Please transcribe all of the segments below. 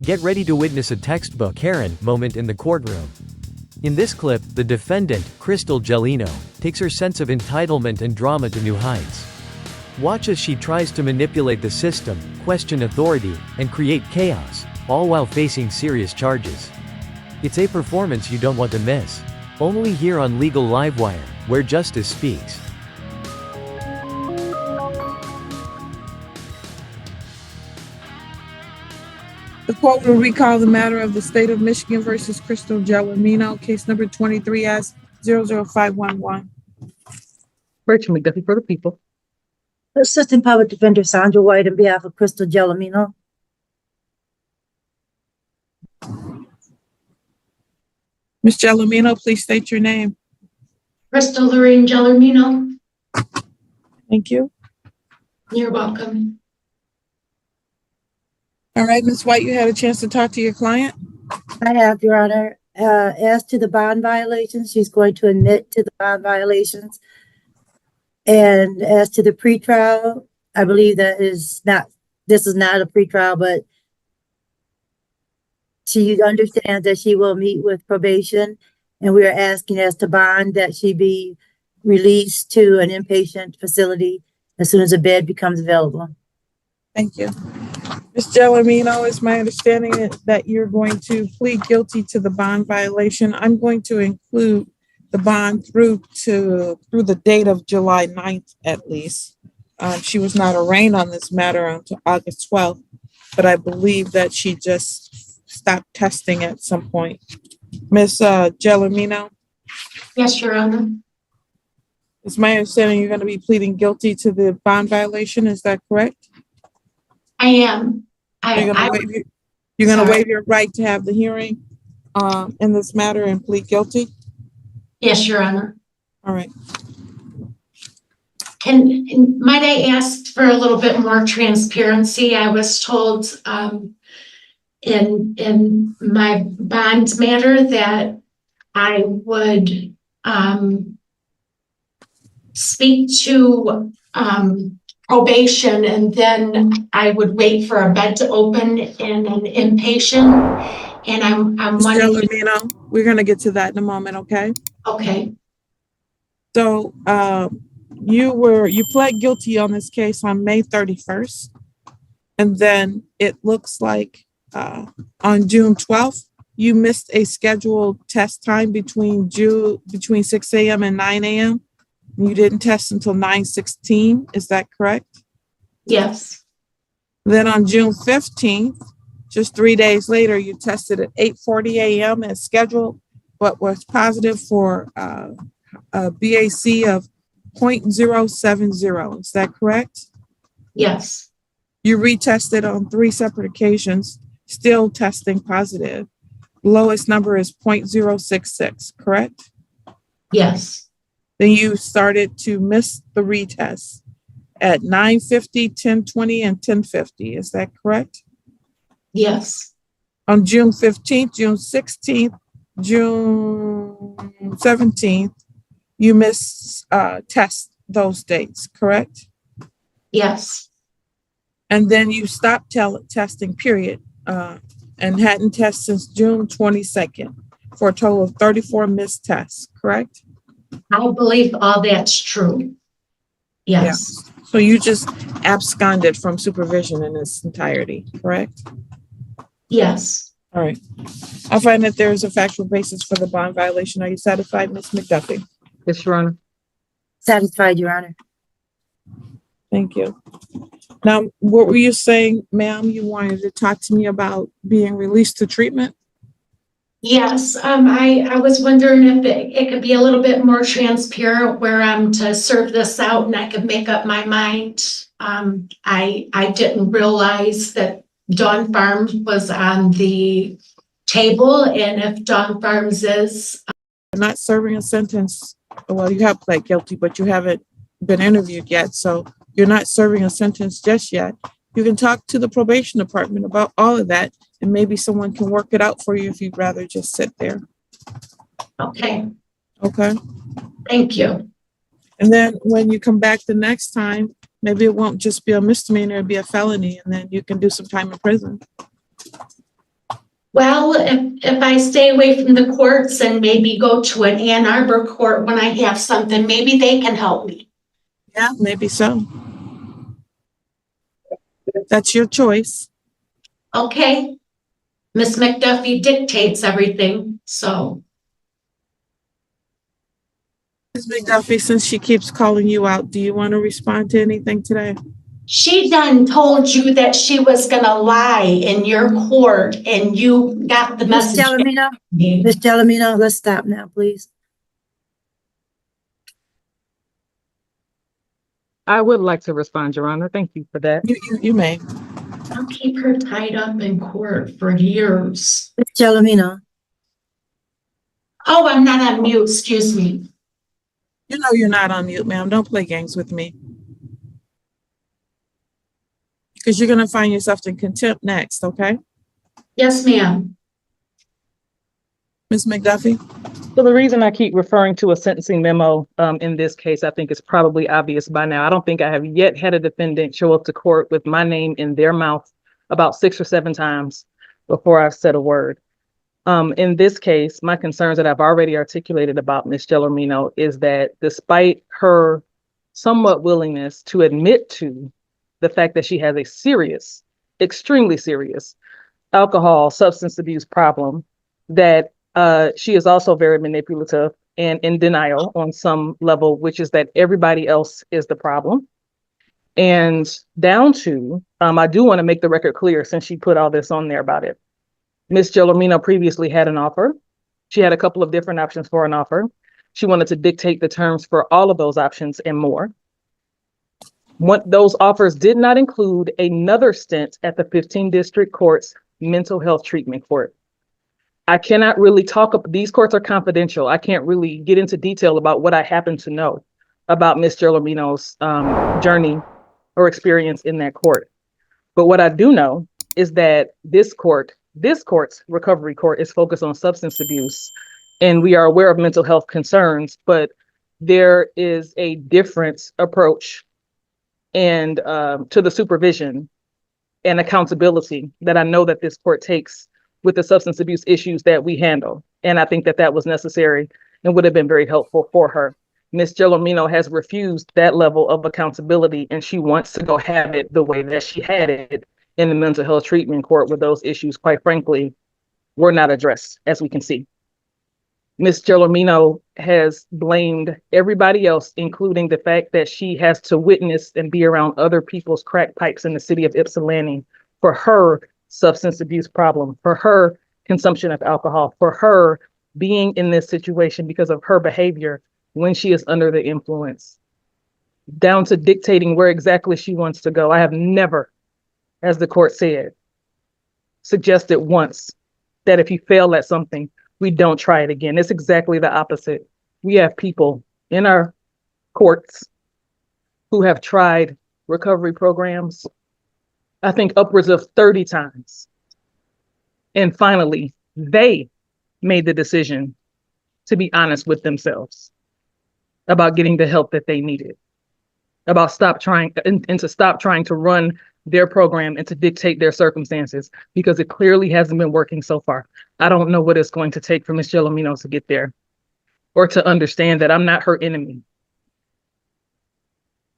Get ready to witness a textbook Karen moment in the courtroom. In this clip, the defendant, Gelino, takes her sense of entitlement and drama to new heights. Watch as she tries to manipulate the system, question authority, and create chaos, all while facing serious charges. It's a performance you don't want to miss. Only here on Legal Livewire, where justice speaks. The court will recall the matter of the State of Michigan versus Gelino, case number 23S00511. Rachel McDuffie for the people. Assistant Public Defender Sandra White on behalf of Gelino. Ms. Gelino, please state your name. Crystal Lorraine Gelino. Thank you. You're welcome. All right, Ms. White, you had a chance to talk to your client? I have, Your Honor. As to the bond violations, she's going to admit to the bond violations. And as to the pretrial, I believe this is not a pretrial, but she understands that she will meet with probation, and we are asking as to bond that she be released to an inpatient facility as soon as a bed becomes available. Thank you. Ms. Gelino, it's my understanding that you're going to plead guilty to the bond violation. I'm going to include the bond through the date of July 9th at least. She was not arraigned on this matter until August 12th, but I believe that she just stopped testing at some point. Ms. Gelino? Yes, Your Honor. It's my understanding you're going to be pleading guilty to the bond violation. Is that correct? I am. You're going to waive your right to have the hearing in this matter and plead guilty? Yes, Your Honor. All right. Might I ask for a little bit more transparency? I was told in my bond matter that I would speak to probation, and then I would wait for a bed to open in an inpatient. And I'm wondering. Gelino, we're going to get to that in a moment, okay? Okay. So you pled guilty on this case on May 31st, and then it looks like on June 12th you missed a scheduled test time between 6 a.m. and 9 a.m. You didn't test until 9:16. Is that correct? Yes. Then on June 15th, just 3 days later, you tested at 8:40 a.m. as scheduled, but was positive for a BAC of 0.070. Is that correct? Yes. You retested on 3 separate occasions, still testing positive. Lowest number is 0.066, correct? Yes. Then you started to miss the retest at 9:50, 10:20, and 10:50. Is that correct? Yes. On June 15th, June 16th, June 17th, you missed test those dates, correct? Yes. And then you stopped testing, period, and hadn't tested since June 22nd for a total of 34 missed tests, correct? I believe all that's true. Yes. Yeah. So you just absconded from supervision in its entirety, correct? Yes. All right. I find that there is a factual basis for the bond violation. Are you satisfied, Ms. McDuffie? Yes, Your Honor. Satisfied, Your Honor. Thank you. Now, what were you saying, ma'am? You wanted to talk to me about being released to treatment? Yes. I was wondering if it could be a little bit more transparent where I'm to serve this out and I could make up my mind. I didn't realize that Dawn Farms was on the table, and if Dawn Farms is not serving a sentence, well, you have pled guilty, but you haven't been interviewed yet, so you're not serving a sentence just yet. You can talk to the probation department about all of that, and maybe someone can work it out for you if you'd rather just sit there. okay. Okay. Thank you. And then when you come back the next time, maybe it won't just be a misdemeanor, it'll be a felony, and then you can do some time in prison. Well, if I stay away from the courts and maybe go to an Ann Arbor court when I have something, maybe they can help me. Yeah, maybe so. That's your choice. Okay. Miss McDuffie dictates everything, so. Ms. McDuffie, since she keeps calling you out, do you want to respond to anything today? She done told you that she was gonna lie in your court and you got the Miss message. Dellamino, Miss Dellamino, let's stop now, please. I would like to respond, Your Honor. Thank you for that. You may. I'll keep her tied up in court for years. Miss Dellamino, Oh, I'm not on mute, excuse me. You know you're not on mute, ma'am. Don't play games with me. Because you're going to find yourself in contempt next, okay? Yes, ma'am. Ms. McDuffie? So the reason I keep referring to a sentencing memo in this case, I think it's probably obvious by now. I don't think I have yet had a defendant show up to court with my name in their mouth about 6 or 7 times before I've said a word. In this case, my concerns that I've already articulated about Ms. Gelino is that despite her somewhat willingness to admit to the fact that she has a serious, extremely serious alcohol substance abuse problem, that she is also very manipulative and in denial on some level, which is that everybody else is the problem. And down to, I do want to make the record clear since she put all this on there about it. Ms. Gelino previously had an offer. She had a couple of different options for an offer. She wanted to dictate the terms for all of those options and more. What those offers did not include another stint at the 15 District Court's mental health treatment court. I cannot really these courts are confidential. I can't really get into detail about what I happen to know about Ms. Gelino's journey or experience in that court. But what I do know is that this court's recovery court is focused on substance abuse, and we are aware of mental health concerns, but there is a different approach and to the supervision and accountability that I know that this court takes with the substance abuse issues that we handle. And I think that that was necessary and would have been very helpful for her. Ms. Gelino has refused that level of accountability, and she wants to go have it the way that she had it in the mental health treatment court, where those issues, quite frankly, were not addressed, as we can see. Ms. Gelino has blamed everybody else, including the fact that she has to witness and be around other people's crack pipes in the city of Ypsilanti for her substance abuse problem, for her consumption of alcohol, for her being in this situation because of her behavior when she is under the influence, down to dictating where exactly she wants to go. I have never, as the court said, suggested once that if you fail at something, we don't try it again. It's exactly the opposite. We have people in our courts who have tried recovery programs, I think upwards of 30 times. And finally, they made the decision to be honest with themselves about getting the help that they needed, about stop trying to run their program and to dictate their circumstances, because it clearly hasn't been working so far. I don't know what it's going to take for Ms. Gelino to get there, or to understand that I'm not her enemy,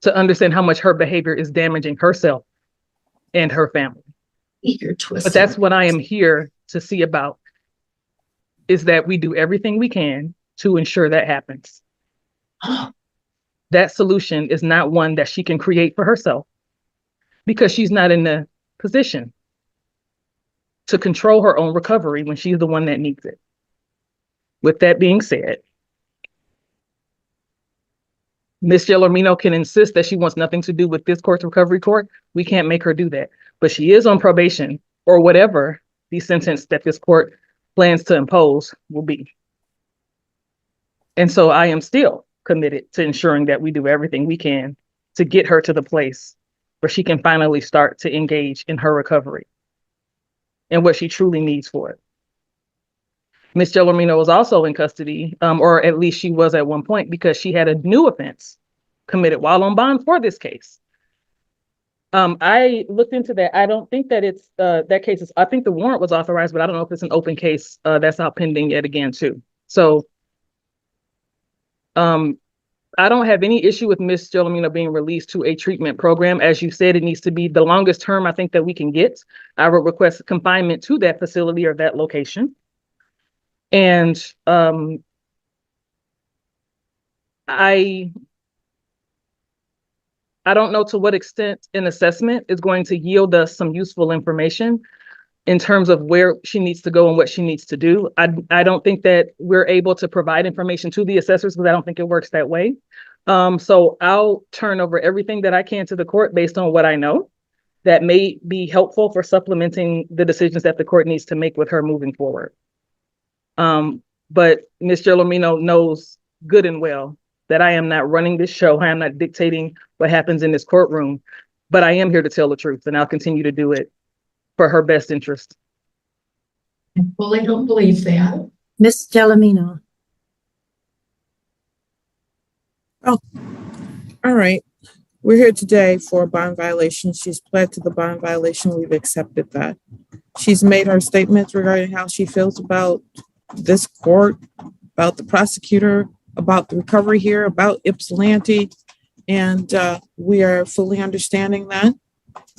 to understand how much her behavior is damaging herself and her family. But that's what I am here to see about, is that we do everything we can to ensure that happens. That solution is not one that she can create for herself, because she's not in the position to control her own recovery when she's the one that needs it. With that being said, Ms. Gelino can insist that she wants nothing to do with this court's recovery court. We can't make her do that, but she is on probation, or whatever the sentence that this court plans to impose will be. And so I am still committed to ensuring that we do everything we can to get her to the place where she can finally start to engage in her recovery and what she truly needs for it. Ms. Gelino was also in custody, or at least she was at one point, because she had a new offense committed while on bond for this case. I looked into that. I don't think that it's, that case is, I think the warrant was authorized, but I don't know if it's an open case, that's out pending yet again too. So, I don't have any issue with Miss Gelino being released to a treatment program. As you said, it needs to be the longest term I think that we can get. I would request confinement to that facility or that location. And I don't know to what extent an assessment is going to yield us some useful information in terms of where she needs to go and what she needs to do. I don't think that we're able to provide information to the assessors because I don't think it works that way. So I'll turn over everything that I can to the court based on what I know that may be helpful for supplementing the decisions that the court needs to make with her moving forward. But Ms. Gelino knows good and well that I am not running this show. I am not dictating what happens in this courtroom, but I am here to tell the truth, and I'll continue to do it for her best interest. Well, I don't believe that. Ms. Gelino. Oh, all right. We're here today for a bond violation. She's pled to the bond violation. We've accepted that. She's made her statements regarding how she feels about this court, about the prosecutor, about the recovery here, about Ypsilanti, and we are fully understanding that.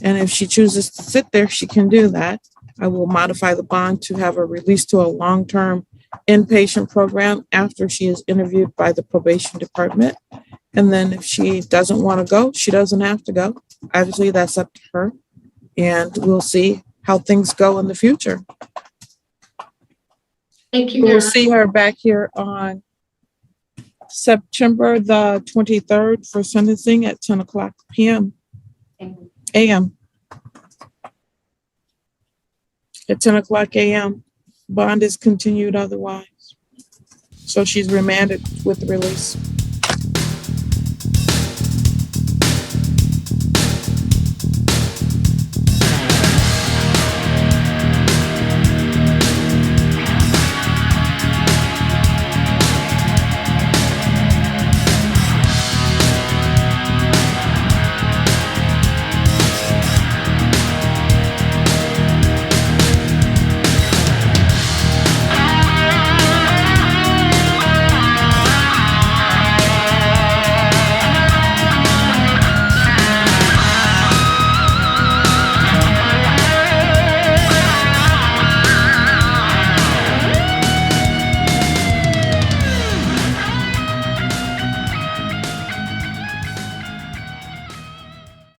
And if she chooses to sit there, she can do that. I will modify the bond to have her released to a long-term inpatient program after she is interviewed by the probation department. And then if she doesn't want to go, she doesn't have to go. Obviously, that's up to her. And we'll see how things go in the future. Thank you. We'll see her back here on September the 23rd for sentencing at 10 o'clock p.m. a.m. At 10 o'clock a.m. Bond is continued otherwise. So she's remanded with the release.